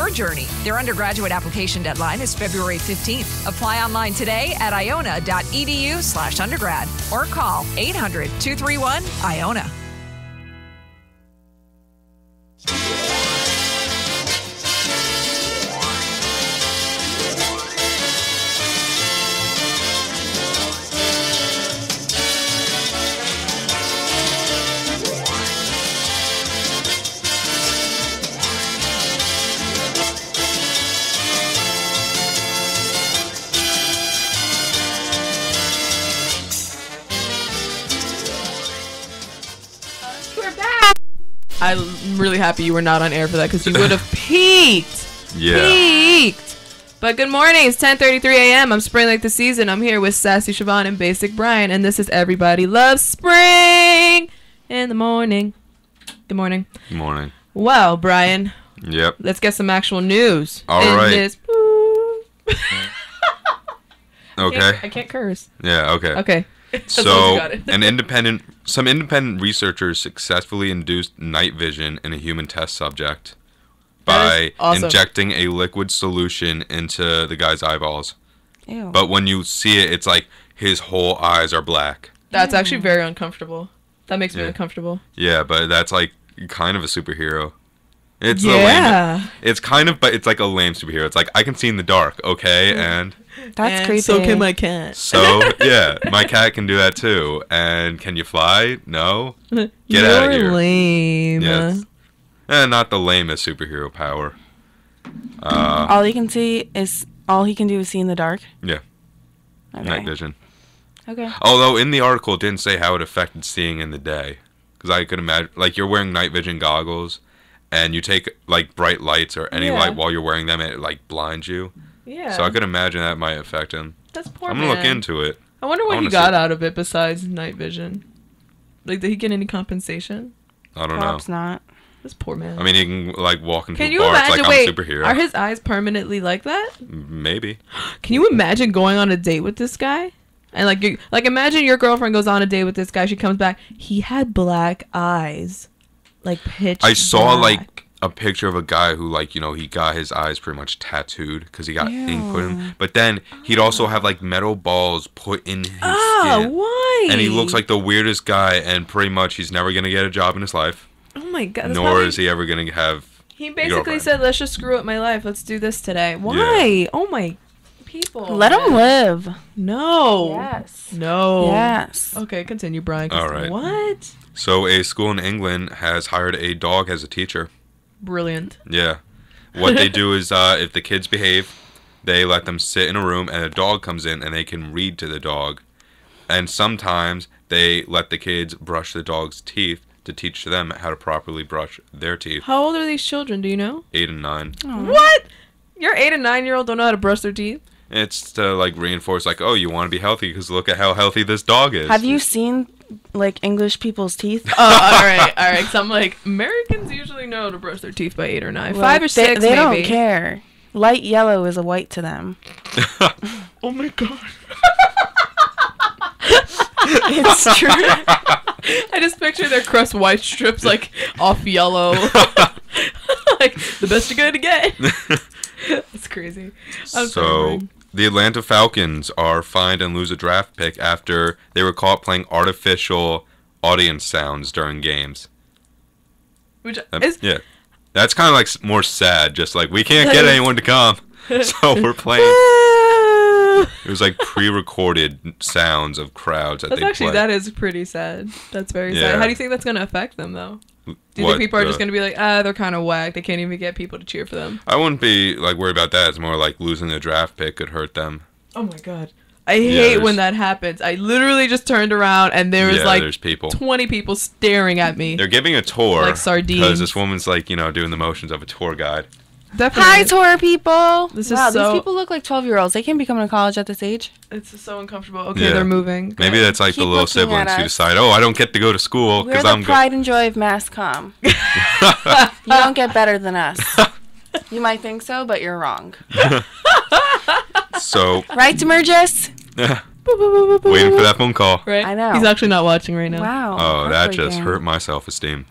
your journey. Their undergraduate application deadline is February 15th. Apply online today at iona.edu/undergrad or call 800-231-IONA. I'm really happy you were not on air for that because you would have peaked. Yeah. Peaked. But good morning. It's 10:33 a.m. I'm Spring Like the Season. I'm here with Sassy Siobhan and Basic Brian, and this is Everybody Loves Spring in the morning. Good morning. Good morning. Well, Brian. Yep. Let's get some actual news. All right. Okay. I can't curse. Yeah. Okay. Okay. So, some independent researchers successfully induced night vision in a human test subject by awesome. injecting a liquid solution into the guy's eyeballs. Ew. But when you see it, it's like his whole eyes are black. That's actually very uncomfortable. That makes me Yeah. uncomfortable. Yeah, but that's like kind of a superhero. It's the Yeah. lame. It's kind of, but it's like a lame superhero. It's like I can see in the dark, okay, and That's creepy. So can my cat. so yeah, my cat can do that too. And can you fly? No. Get out of here. You're lame. Yes. Not the lamest superhero power. all he can do is see in the dark. Yeah. Okay. Night vision. Okay. Although in the article it didn't say how it affected seeing in the day, because I could imagine like you're wearing night vision goggles, and you take like bright lights or any Yeah. light while you're wearing them, it like blinds you. Yeah. So I could imagine that might affect him. That's poor I'm man. gonna look into it. I wonder what I he wanna got see. out of it besides night vision. Like, did he get any compensation? I don't Perhaps know. not. This poor man. I mean, he can like walk into can a you bar. It's imagine? like Wait, I'm a superhero. are his eyes permanently like that? Maybe. Can you imagine going on a date with this guy? And like imagine your girlfriend goes on a date with this guy. She comes back. He had black eyes, like pitch. I saw black. like a picture of a guy who like he got his eyes pretty much tattooed because he got ink put in. But then he'd also have like metal balls put in his skin. Why? And he looks like the weirdest guy, and pretty much he's never gonna get a job in his life. Oh my god. that's Nor probably- is he ever gonna have. He basically girlfriend. said, "Let's just screw up my life. Let's do this today." Why? Oh my people. Let him live. No. Yes. No. Yes. Okay, continue, Brian. All right. What? So a school in England has hired a dog as a teacher. Brilliant. Yeah. What they do is if the kids behave, they let them sit in a room and a dog comes in and they can read to the dog. And sometimes they let the kids brush the dog's teeth to teach them how to properly brush their teeth. How old are these children? Do you know? 8 and 9. What? Your 8 and 9-year-old don't know how to brush their teeth? It's to like reinforce like, oh, you want to be healthy because look at how healthy this dog is. Have you seen like English people's teeth? Oh, all right. So I'm like, Americans usually know to brush their teeth by 8 or 9. 5 or 6, they maybe. don't care. Light yellow is a white to them. Oh my god. It's true. I just picture their crust white strips like off yellow. Like the best you're gonna get. That's crazy. I'm So sorry. the Atlanta Falcons are fined and lose a draft pick after they were caught playing artificial audience sounds during games. Which is Yeah, that's kind of like more sad. Just like we can't get anyone to come, so we're playing. It was like pre-recorded sounds of crowds that that's they actually play. that is pretty sad. That's very sad. Yeah. How do you think that's gonna affect them though? Do you What, think people are just the- gonna be like, they're kind of whack. They can't even get people to cheer for them. I wouldn't be like worried about that. It's more like losing the draft pick could hurt them. Oh my god. I hate when there's- that happens. I literally just turned around and there was Yeah, like there's people. 20 people staring at me. They're giving a tour Like sardines. because this woman's like doing the motions of a tour guide. Definitely. Hi, tour people. This is wow, so- these people look like 12-year-olds. They can't be coming to college at this age. It's so uncomfortable. Okay, Yeah. they're moving. Maybe that's like Keep the little looking at siblings who us. decide, oh, I don't get to go to school We're because the I'm pride and joy of Masscom. You don't get better than us. You might think so, but you're wrong. So Right, Demergis? waiting for that phone call. Right? I know. He's actually not watching right now. Wow. Oh, that just heartbreaking. hurt my self-esteem.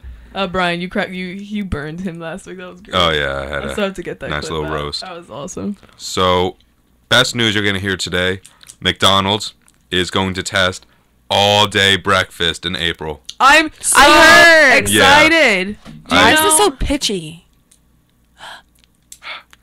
Brian, you burned him last week. That was great. Oh yeah, I had I still have to get that nice clip little out. roast. That was awesome. So, best news you're gonna hear today: McDonald's is going to test all-day breakfast in April. I'm so heard. excited. Do you Why is know- this so pitchy?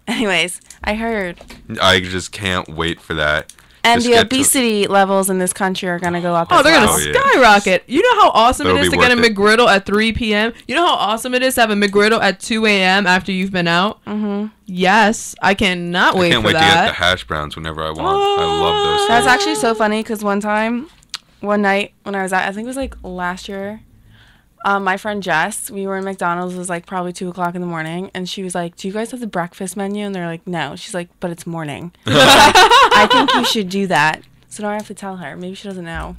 Anyways, I heard. I just can't wait for that. And Just the get to- obesity levels in this country are going to go up Oh, as they're gonna well. Oh, yeah. skyrocket. You know how awesome That'll it is be to get a worth it. McGriddle at 3 p.m.? You know how awesome it is to have a McGriddle at 2 a.m. after you've been out? Mm-hmm. Yes, I cannot wait I can't for wait to get the that. hash browns whenever I want. I love those. That's things. actually so funny because one night when I was at, I think it was like last year, my friend Jess, we were in McDonald's. It was like probably 2 o'clock in the morning. And she was like, do you guys have the breakfast menu? And they're like, no. She's like, but it's morning. I think you should do that. So now I have to tell her. Maybe she doesn't know.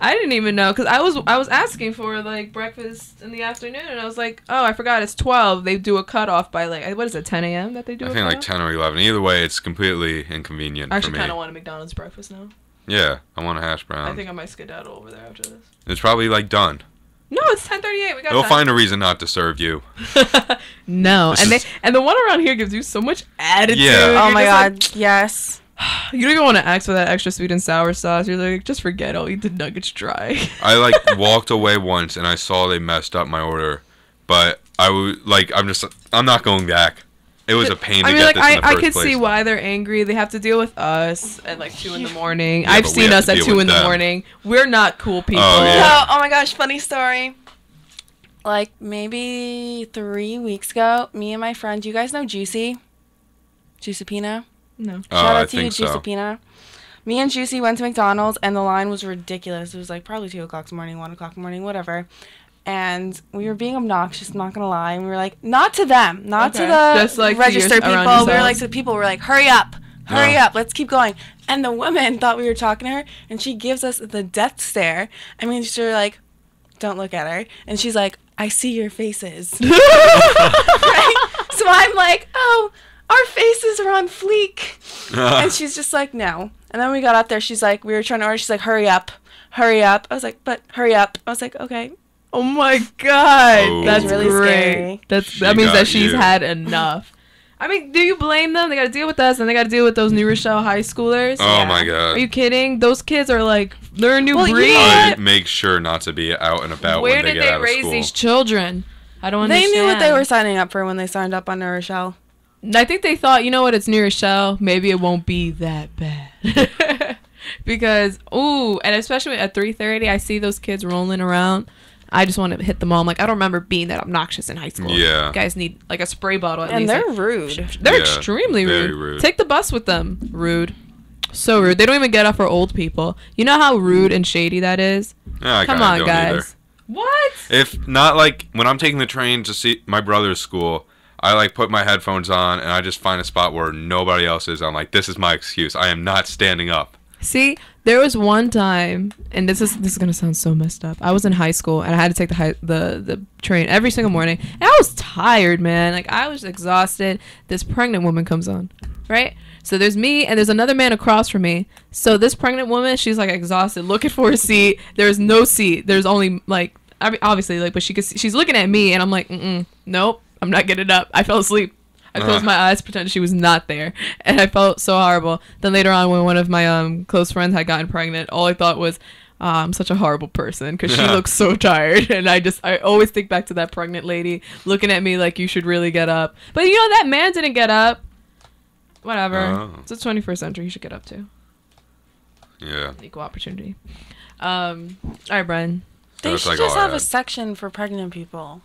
I didn't even know because I was asking for like breakfast in the afternoon and I was like, oh, I forgot it's 12. They do a cutoff by like what is it, 10 a.m. that they do? I a think like cutoff? 10 or 11. Either way, it's completely inconvenient I for actually me. kind of want a McDonald's breakfast now. Yeah, I want a hash brown. I think I might skedaddle over there after this. It's probably like done. No, it's 10:38. We got They'll time. find a reason not to serve you. No, This and the one around here gives you so much attitude. Yeah. You're Oh my just like, God. Yes. you don't even want to ask for that extra sweet and sour sauce. You're like, just forget. I'll eat the nuggets dry. I like walked away once and I saw they messed up my order, but I would like I'm not going back. It was a pain to I mean, get like this in the I first could place. see why they're angry. They have to deal with us at like 2 in the morning. Yeah, I've but we seen have us to at deal 2 with in the them. morning. We're not cool people. Oh, yeah. Oh my gosh, funny story. Like maybe 3 weeks ago, me and my friend, do you guys know Juicy? Juicipina? No. Oh, Shout I out to you, think so. Juicipina. Me and Juicy went to McDonald's and the line was ridiculous. It was like probably 2 o'clock in the morning, 1 o'clock in the morning, whatever. And we were being obnoxious, I'm not gonna lie. And we were like, not to them, not to Okay. the Just, like, to register your- people. around We were yourselves. like to the people. We were like, hurry up, let's keep going. And the woman thought we were talking to her, and she gives us the death stare. I mean, she's like, don't look at her. And she's like, I see your faces. Right? So I'm like, oh, our faces are on fleek. And she's just like, no. And then we got up there. She's like, we were trying to order. She's like, hurry up. I was like, but hurry up. I was like, okay. Oh my God, Oh. that's It was really great. scary. That She means got that she's you. had enough. I mean, do you blame them? They got to deal with us, and they got to deal with those New Rochelle high schoolers. Oh my God. Are you kidding? Those kids are like, they're a new Well, you breed. know I what? make sure not to be out and about Where when they did get they out of raise school. these children? I don't They understand. knew what they were signing up for when they signed up on New Rochelle. I think they thought, you know what, it's New Rochelle. Maybe it won't be that bad. Because, and especially at 3:30, I see those kids rolling around. I just want to hit them all. I'm like, I don't remember being that obnoxious in high school. Yeah. You guys need like a spray bottle at And least. they're Like, rude. they're Yeah, extremely very rude. rude. Take the bus with them. Rude. So rude. They don't even get up for old people. You know how rude and shady that is? Yeah, I Come kinda on, don't guys. either. What? If not, like when I'm taking the train to see my brother's school, I like put my headphones on and I just find a spot where nobody else is. I'm like, this is my excuse. I am not standing up. See, there was one time, and this is gonna sound so messed up. I was in high school and I had to take the train every single morning, and I was tired, man. Like I was exhausted. This pregnant woman comes on, right? So there's me and there's another man across from me. So this pregnant woman, she's like exhausted, looking for a seat. There's no seat. There's only like, I mean, obviously, like, but she's looking at me, and I'm like, nope, I'm not getting up. I fell asleep. I closed my eyes, pretended she was not there, and I felt so horrible. Then later on, when one of my close friends had gotten pregnant, all I thought was, I'm such a horrible person because she looks so tired. And I always think back to that pregnant lady looking at me like you should really get up. But you know, that man didn't get up. Whatever. Oh. It's the 21st century. He should get up too. Yeah. Equal opportunity. All right, Brian. They That's should like just all I have a had. section for pregnant people.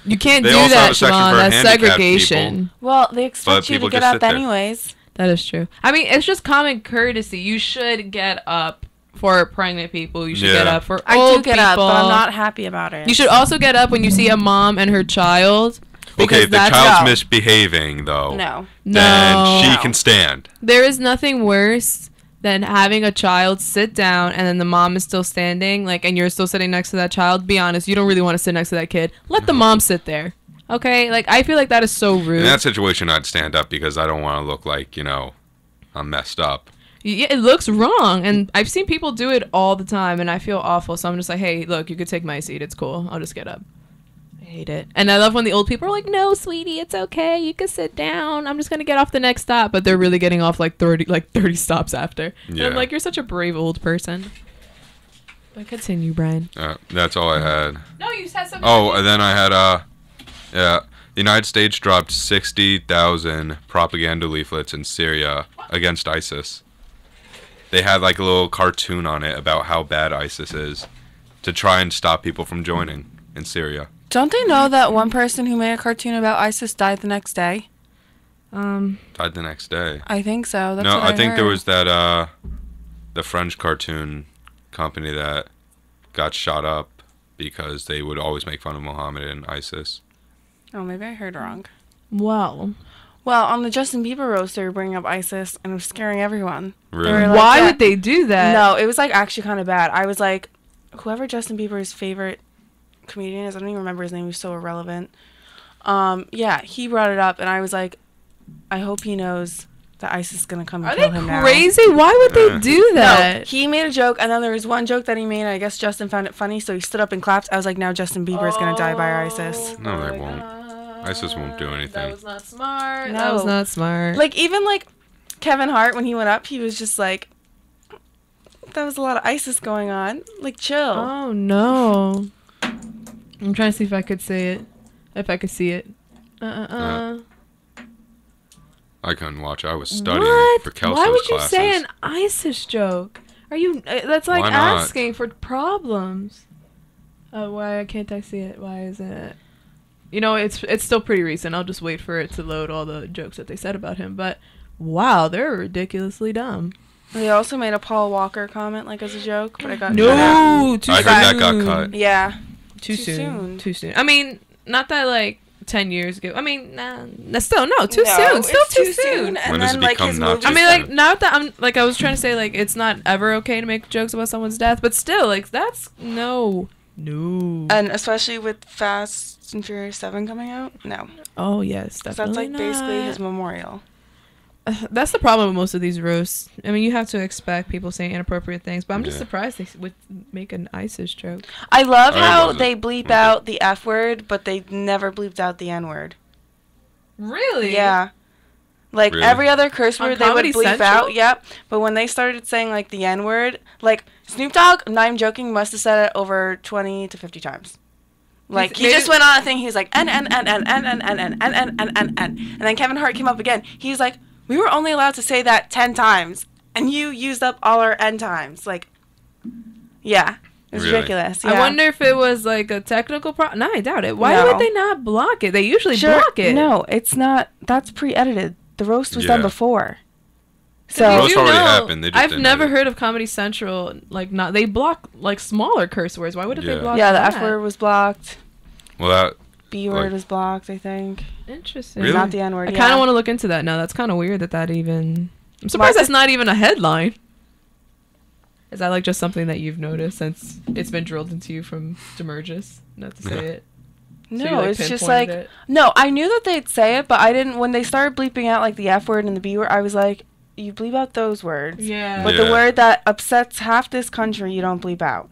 You can't They do also have that, a section Siobhan. for That's handicapped segregation. people. Well, they expect you to people get just up sit there. anyways. That is true. I mean, it's just common courtesy. You should get up for pregnant people. You should get Yeah. up for I old do get up, but I'm people. not happy about it. You should also get up when you see a mom and her child. Okay, because if the that's- child's no. misbehaving though, No. then No. she can stand. There is nothing worse than having a child sit down and then the mom is still standing, like, and you're still sitting next to that child. Be honest, you don't really want to sit next to that kid. Let the mom sit there. Okay? Like, I feel like that is so rude. In that situation, I'd stand up because I don't want to look like, I'm messed up. Yeah, it looks wrong, and I've seen people do it all the time, and I feel awful. So I'm just like, hey, look, you could take my seat. It's cool. I'll just get up. I hate it. And I love when the old people are like, no, sweetie, it's okay. You can sit down. I'm just going to get off the next stop. But they're really getting off like 30 stops after. And I'm Yeah. like, you're such a brave old person. But continue, Brian. That's all I had. No, you said something. Oh, and then I had the United States dropped 60,000 propaganda leaflets in Syria against ISIS. They had like a little cartoon on it about how bad ISIS is to try and stop people from joining in Syria. Don't they know that one person who made a cartoon about ISIS died the next day? Died the next day. I think so. That's No, what I think there heard. was that the French cartoon company that got shot up because they would always make fun of Muhammad and ISIS. Oh, maybe I heard wrong. Well, Well, on the Justin Bieber roast, they were bringing up ISIS, and it was scaring everyone. Really? They were like, why yeah. would they do that? No, it was like actually kind of bad. I was like, whoever Justin Bieber's favorite comedian is, I don't even remember his name. He was so irrelevant. Yeah, he brought it up, and I was like, I hope he knows that ISIS is gonna come and Are kill they him now. crazy? Why would they do No, that? he made a joke, and then there was one joke that he made, and I guess Justin found it funny, so he stood up and clapped. I was like, now Justin Bieber is gonna die by ISIS. No, they won't. ISIS won't do anything. That was not smart. No. That was not smart. Like, even like Kevin Hart, when he went up, he was just like, that was a lot of ISIS going on. Like, chill. oh no. I'm trying to see if I could say it. If I could see it. I couldn't watch. I was studying What? for Kelsey's Why would you classes. say an ISIS joke? Are you? That's like Why not? asking for problems. Why can't I see it? Why isn't it? You know, it's still pretty recent. I'll just wait for it to load all the jokes that they said about him. But wow, they're ridiculously dumb. They also made a Paul Walker comment, like, as a joke, but I got cut out. No, too I soon. heard that got cut. Yeah. Too Too soon. soon. Too soon. I mean, not that like 10 years ago. I mean, nah, still no, too No, soon. it's Still too too soon. And When does then, it like, become his not movies- I too mean, soon? like, not that I'm like I was trying to say like it's not ever okay to make jokes about someone's death, but still, like that's no. And especially with Fast and Furious 7 coming out? No. Oh yes, 'Cause definitely that's, like, basically not. his memorial. That's the problem with most of these roasts. I mean, you have to expect people saying inappropriate things, but I'm just Yeah. surprised they would make an ISIS joke. I love I how wasn't. they bleep out the F word, but they never bleeped out the N word. Really? Yeah. Like, Really? every other curse On word they would Comedy bleep Central? out, yep. But when they started saying, like, the N word, like, Snoop Dogg, not even joking, must have said it over 20 to 50 times. Like, he Maybe- just went on a thing, he was like, N. And then Kevin Hart came up again. He was like, we were only allowed to say that 10 times, and you used up all our N times. Like, yeah. It's Really? ridiculous. I yeah. wonder if it was like a technical problem. No, I doubt it. Why No. would they not block it? They usually block it. No, it's not. That's pre-edited. The roast was done Yeah. before. Did So you Roast already happened, they just I've didn't never edit it. heard of Comedy Central like not they block like smaller curse words. Why would they Yeah. block? yeah, the that? F word was blocked. Well, that B word Like- was blocked, I think. Interesting. Really? Not the N word. I kind of want to look into that now. That's kind of weird that even. I'm surprised that's not even a headline. Is that like just something that you've noticed since it's been drilled into you from Demergis? Not to say Yeah. it. No, So you, like, it's just pinpointed like it? no. I knew that they'd say it, but I didn't. When they started bleeping out like the F word and the B word, I was like, you bleep out those words. Yeah. But Yeah. the word that upsets half this country, you don't bleep out.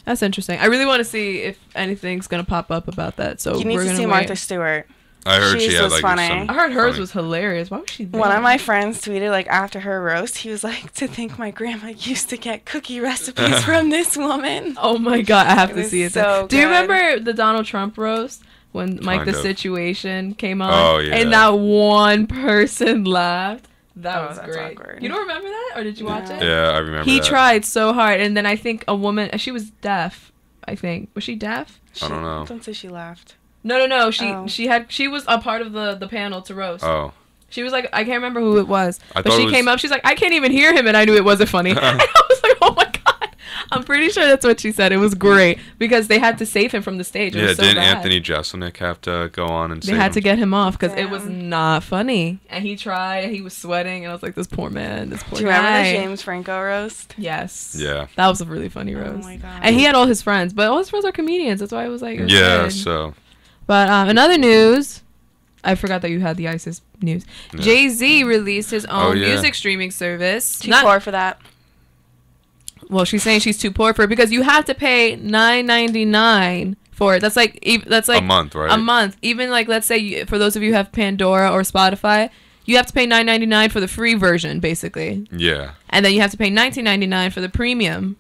That's interesting. I really want to see if anything's gonna pop up about that. So You need we're to gonna see wait. Martha Stewart. I heard She she had was like funny. some I heard hers funny- was hilarious. Why was she there? One of my friends tweeted like after her roast, he was like, to think my grandma used to get cookie recipes from this woman. Oh my god, I have It to was see it. so Do you good. remember the Donald Trump roast when Mike Kind the of. Situation came on? Oh, yeah. And that one person laughed. That Oh, was that's great. awkward. You don't remember that, or did you watch No. it? Yeah, I remember He that. tried so hard, and then I think a woman. She was deaf. I think was she deaf? I don't know. Don't say she laughed. No. Oh. She was a part of the panel to roast. Oh. She was like, I can't remember who it was, I but thought she it was- came up. She's like, I can't even hear him, and I knew it wasn't funny. And I was like, oh my god. I'm pretty sure that's what she said. It was great because they had to save him from the stage. It Yeah, was so didn't bad. Anthony Jeselnik have to go on and They save had to him? get him off because it was Damn. not funny. And he tried. He was sweating, and I was like, this poor man, this poor Do you remember guy. the James Franco roast? Yes. Yeah. That was a really funny roast. my God. And he had all his friends, but all his friends are comedians. That's why I was like, it was Yeah, good. so But another news, I forgot that you had the ISIS news. Yeah. Jay-Z released his own Oh, yeah. music streaming service. Too poor for that. Well, she's saying she's too poor for it because you have to pay $9.99 for that's like a month, right? A month. Even like let's say for those of you who have Pandora or Spotify, you have to pay $9.99 for the free version, basically. Yeah. And then you have to pay $19.99 for the premium.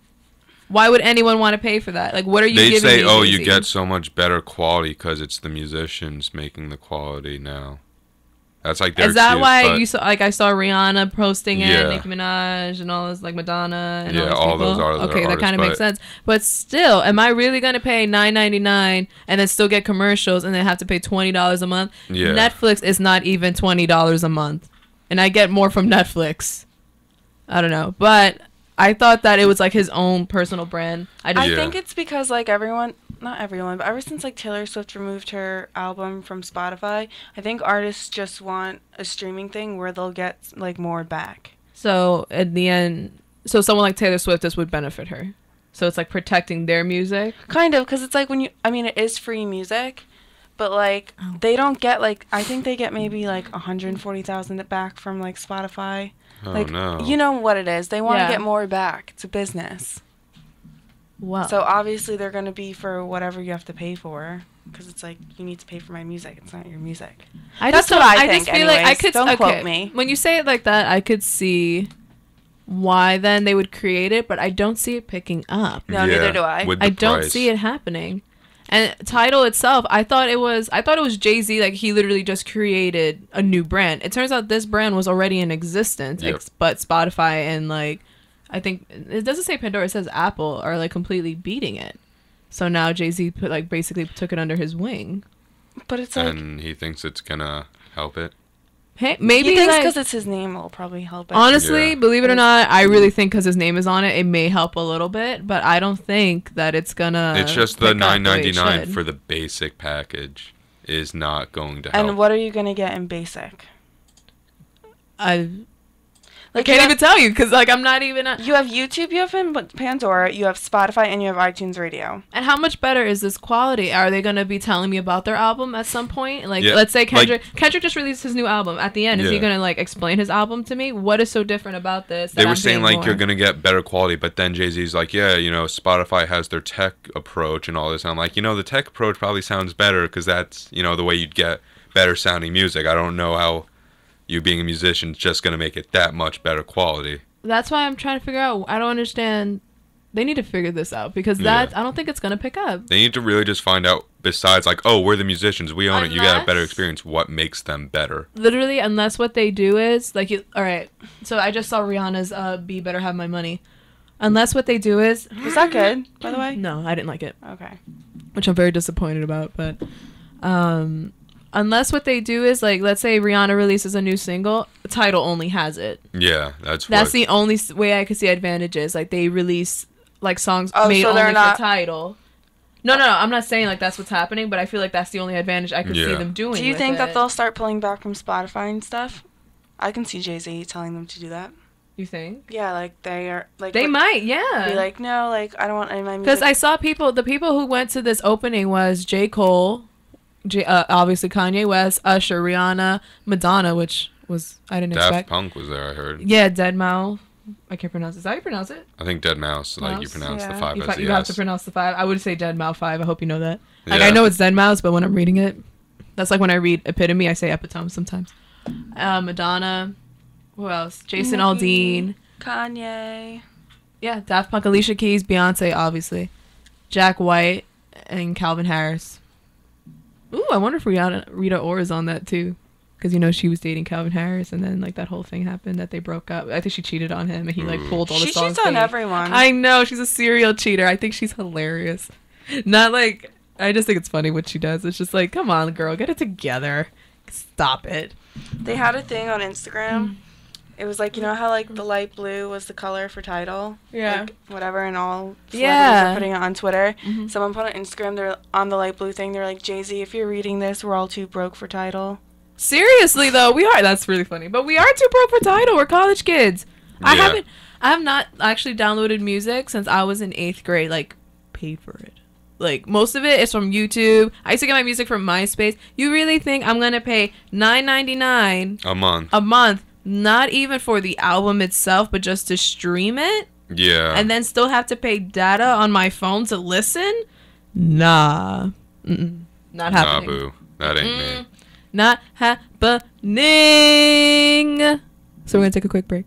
Why would anyone want to pay for that? Like, what are you giving me? They say, oh, Jay-Z? you get so much better quality because it's the musicians making the quality now. That's like their Is that excuse, why but you saw? Like, I saw Rihanna posting it, Yeah. Nicki Minaj, and all those, like Madonna, and Yeah, all those people. those Okay, that artists, kind of makes but- sense. But still, am I really gonna pay $9.99 and then still get commercials and then have to pay $20 a month? Yeah. Netflix is not even $20 a month, and I get more from Netflix. I don't know, but I thought that it was like his own personal brand. I just I Yeah. think it's because like not everyone, but ever since like Taylor Swift removed her album from Spotify, I think artists just want a streaming thing where they'll get like more back. so at the end, so someone like Taylor Swift, this would benefit her. So it's like protecting their music. Kind of, because it's like I mean, it is free music, but like they don't get like, I think they get maybe like 140,000 back from like Spotify. Oh, Like, no. you know what it is. They want to Yeah. get more back. It's a business. Wow. So obviously they're going to be for whatever you have to pay for. Because it's like, you need to pay for my music. It's not your music. I That's just what don't- I just think feel like I anyways. could Don't okay, quote me. When you say it like that, I could see why then they would create it, but I don't see it picking up. No, neither do I. with the I don't price. see it happening. And Tidal itself, I thought it was Jay-Z, like he literally just created a new brand. It turns out this brand was already in existence, Yep. but Spotify and like I think it doesn't say Pandora, it says Apple are like completely beating it. So now Jay-Z basically took it under his wing. But it's like, And he thinks it's gonna help it. Hey, maybe he thinks like, because it's his name, it'll probably help it. honestly, Yeah. believe it or not, I really think because his name is on it, it may help a little bit, but I don't think that it's gonna. It's just the pick up the way it $9.99 should. for the basic package is not going to help. And what are you going to get in basic? I Like can't you even tell you because like I'm not even. You have YouTube, you have Pandora, you have Spotify, and you have iTunes Radio. And how much better is this quality? Are they gonna be telling me about their album at some point? Like, Yeah, let's say like- Kendrick just released his new album. At the end, is he Yeah. gonna like explain his album to me? What is so different about this? They that were I'm saying paying like you're more? gonna get better quality, but then Jay-Z's like, yeah, Spotify has their tech approach and all this. And I'm like, the tech approach probably sounds better because that's the way you'd get better sounding music. I don't know how you being a musician is just gonna make it that much better quality. That's why I'm trying to figure out. I don't understand. They need to figure this out because I don't think it's gonna pick up. They need to really just find out. Besides, like, oh, we're the musicians, we own it. You got a better Unless- experience. What makes them better? Literally, unless what they do is like, all right. So I just saw Rihanna's "Be Better Have My Money." Unless what they do is, Was that good, by the way? no, I didn't like it, Okay. which I'm very disappointed about. But unless what they do is like, let's say Rihanna releases a new single, Tidal only has it. Yeah, that's That's what. the only way I could see advantages. Like they release like songs Oh, made so they're only not- for Tidal. No, I'm not saying like that's what's happening, but I feel like that's the only advantage I could see Yeah. them doing. Do you with think that it. they'll start pulling back from Spotify and stuff? I can see Jay-Z telling them to do that. You think Yeah, like they are like they might? Yeah. be like, no, like I don't want any of my music. Because I saw the people who went to this opening was J. Cole, obviously Kanye West, Usher, Rihanna, Madonna, which was I didn't Daft expect. Punk was there, I heard. Yeah, Deadmau5. I can't pronounce it. Is that how you pronounce it? I think Dead Mouse, like you Mouse? pronounce Yeah. the 5 You, as the you have to S. pronounce the 5. I would say Deadmau5. I hope you know that. Like Yeah. I know it's Deadmau5, but when I'm reading it, that's like when I read Epitome, I say Epitome sometimes. Madonna. Who else? Jason Aldean. Kanye. Yeah, Daft Punk, Alicia Keys, Beyonce, obviously. Jack White, and Calvin Harris. Ooh, I wonder if Rita Ora is on that too. Because, she was dating Calvin Harris, and then, like, that whole thing happened that they broke up. I think she cheated on him, and he, like, pulled all the She songs. cheats on that he- everyone. I know, she's a serial cheater. I think she's hilarious. Not, like, I just think it's funny what she does. It's just like, come on, girl, get it together. Stop it. They had a thing on Instagram. It was like, how like the light blue was the color for Tidal? Yeah. Like, whatever, and all celebrities Yeah. are putting it on Twitter. Mhm. Someone put on Instagram, they're on the light blue thing, they're like, Jay-Z, if you're reading this, we're all too broke for Tidal. Seriously though, we are. That's really funny. But we are too broke for Tidal. We're college kids. I Yeah. have not actually downloaded music since I was in 8th grade. Like, paid for it. Like, most of it is from YouTube. I used to get my music from MySpace. You really think I'm gonna pay $9.99 A month. a month, not even for the album itself, but just to stream it, Yeah. and then still have to pay data on my phone to listen? Nah. Not Nah, happening. boo. That ain't me. Not happening. So we're going to take a quick break.